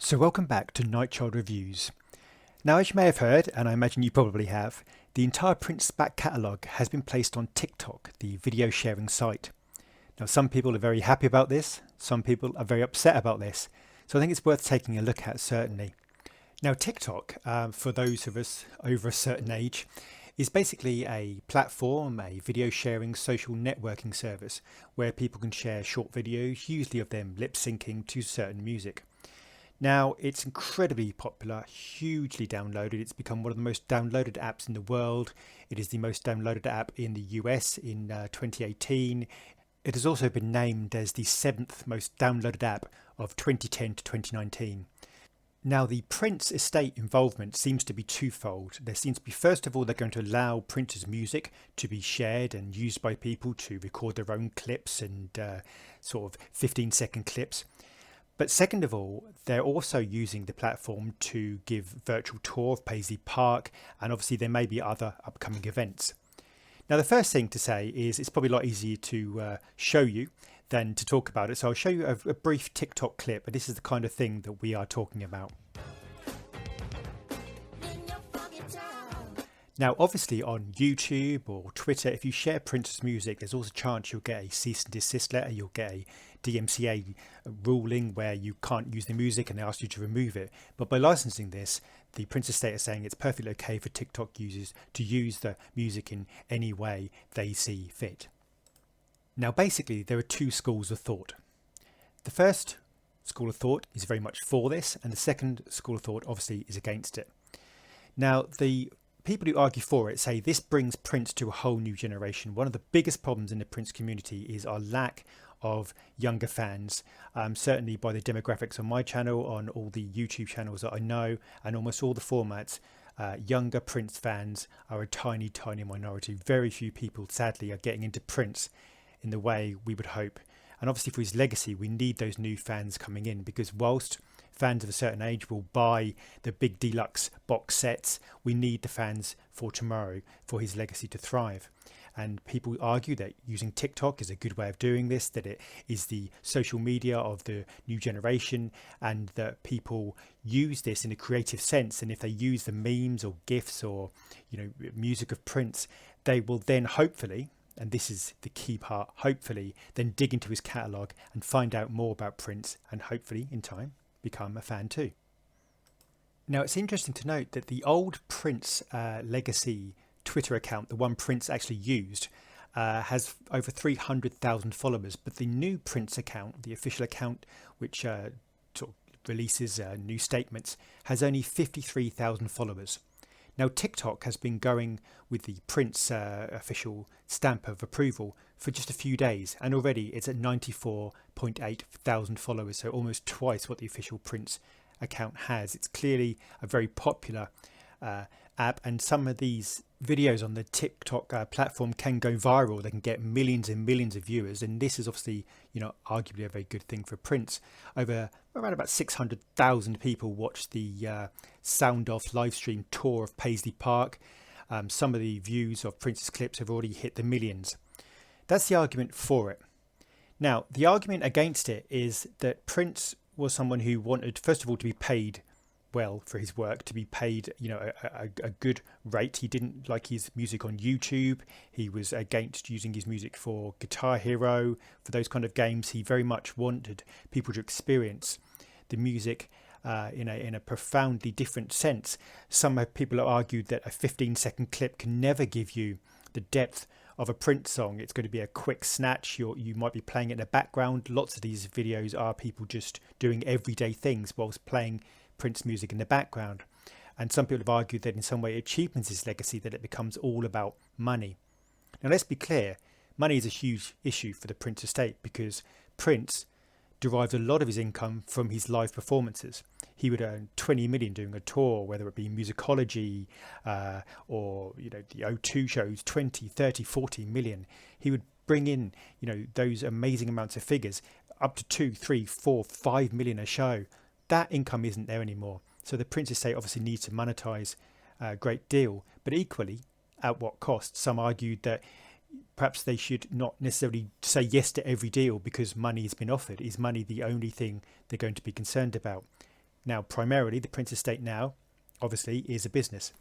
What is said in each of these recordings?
So welcome back to Nightchild Reviews. Now, as you may have heard, and I imagine you probably have, the entire Prince back catalogue has been placed on TikTok, the video sharing site. Now, some people are very happy about this, some people are very upset about this, so I think it's worth taking a look at, certainly. Now, TikTok, for those of us over a certain age, is basically a platform, a video sharing social networking service where people can share short videos, usually of them lip syncing to certain music. Now, it's incredibly popular, hugely downloaded. It's become one of the most downloaded apps in the world. It is the most downloaded app in the US in 2018. It has also been named as the 7th most downloaded app of 2010 to 2019. Now, the Prince estate involvement seems to be twofold. There seems to be, first of all, they're going to allow Prince's music to be shared and used by people to record their own clips and sort of 15-second clips. But second of all, they're also using the platform to give virtual tour of Paisley Park, and obviously there may be other upcoming events. Now, the first thing to say is it's probably a lot easier to show you than to talk about it. So I'll show you a brief TikTok clip, and this is the kind of thing that we are talking about. Now, obviously on YouTube or Twitter, if you share Prince's music, there's also a chance you'll get a cease and desist letter, you'll get a DMCA ruling where you can't use the music and they ask you to remove it. But by licensing this, the Prince estate is saying it's perfectly okay for TikTok users to use the music in any way they see fit. Now, basically, there are two schools of thought. The first school of thought is very much for this, and the second school of thought obviously is against it. Now, the people who argue for it say this brings Prince to a whole new generation. One of the biggest problems in the Prince community is our lack of younger fans, certainly by the demographics on my channel, on all the YouTube channels that I know, and almost all the formats. Younger Prince fans are a tiny minority. Very few people, sadly, are getting into Prince in the way we would hope. And obviously for his legacy, we need those new fans coming in, because whilst fans of a certain age will buy the big deluxe box sets, we need the fans for tomorrow for his legacy to thrive. And people argue that using TikTok is a good way of doing this, that it is the social media of the new generation, and that people use this in a creative sense. And if they use the memes or GIFs or music of Prince, they will then hopefully, and this is the key part, hopefully then dig into his catalogue and find out more about Prince, and hopefully in time become a fan too. Now, it's interesting to note that the old Prince legacy Twitter account, the one Prince actually used, has over 300,000 followers, but the new Prince account, the official account which sort of releases new statements, has only 53,000 followers. Now, TikTok has been going with the Prince official stamp of approval for just a few days, and already it's at 94.8 thousand followers, so almost twice what the official Prince account has. It's clearly a very popular app, and some of these videos on the TikTok platform can go viral. They can get millions and millions of viewers, and this is obviously, arguably a very good thing for Prince. Around about 600,000 people watched the Sound Off live stream tour of Paisley Park. Some of the views of Prince's clips have already hit the millions. That's the argument for it. Now, the argument against it is that Prince was someone who wanted, first of all, to be paid well for his work, to be paid a good rate. He didn't like his music on YouTube. He was against using his music for Guitar Hero, for those kind of games. He very much wanted people to experience the music in a profoundly different sense. Some people have argued that a 15-second clip can never give you the depth of a Prince song. It's going to be a quick snatch. You might be playing it in the background. Lots of these videos are people just doing everyday things whilst playing Prince music in the background. And some people have argued that in some way it cheapens his legacy, that it becomes all about money. Now, let's be clear, money is a huge issue for the Prince estate, because Prince derived a lot of his income from his live performances. He would earn 20 million doing a tour, whether it be Musicology or the O2 shows, 20, 30, 40 million. He would bring in those amazing amounts of figures, up to 2, 3, 4, 5 million a show. That income isn't there anymore. So the Prince estate obviously needs to monetize a great deal, but equally at what cost? Some argued that perhaps they should not necessarily say yes to every deal because money has been offered. Is money the only thing they're going to be concerned about? Now, primarily, the Prince Estate now, obviously, is a business.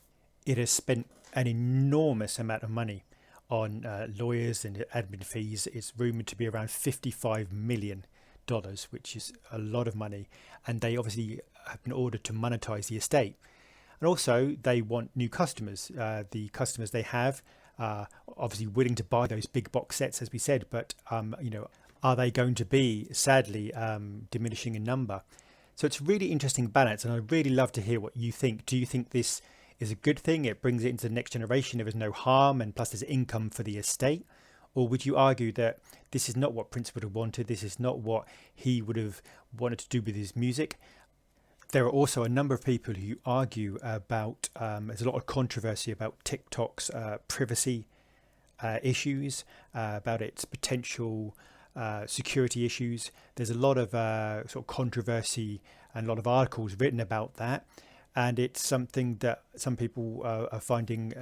It has spent an enormous amount of money on lawyers and admin fees. It's rumored to be around $55 million, which is a lot of money. And they obviously have been ordered to monetize the estate. And also, they want new customers. The customers they have are obviously willing to buy those big box sets, as we said, but are they going to be, sadly, diminishing in number? So it's a really interesting balance, and I'd really love to hear what you think. Do you think this is a good thing? It brings it into the next generation. There is no harm, and plus there's income for the estate. Or would you argue that this is not what Prince would have wanted? This is not what he would have wanted to do with his music? There are also a number of people who argue about, there's a lot of controversy about TikTok's privacy issues, about its potential security issues. There's a lot of sort of controversy and a lot of articles written about that. And it's something that some people are finding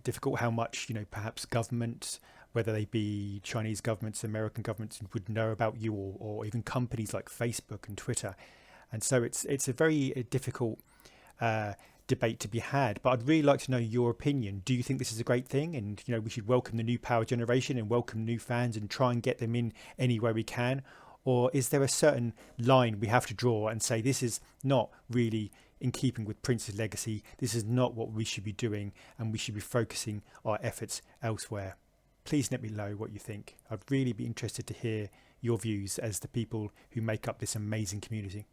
difficult, how much, perhaps governments, whether they be Chinese governments, American governments, would know about you, or even companies like Facebook and Twitter. And so it's a very difficult debate to be had. But I'd really like to know your opinion. Do you think this is a great thing? And, we should welcome the new power generation and welcome new fans and try and get them in any way we can? Or is there a certain line we have to draw and say this is not really in keeping with Prince's legacy? This is not what we should be doing, and we should be focusing our efforts elsewhere. Please let me know what you think. I'd really be interested to hear your views as the people who make up this amazing community.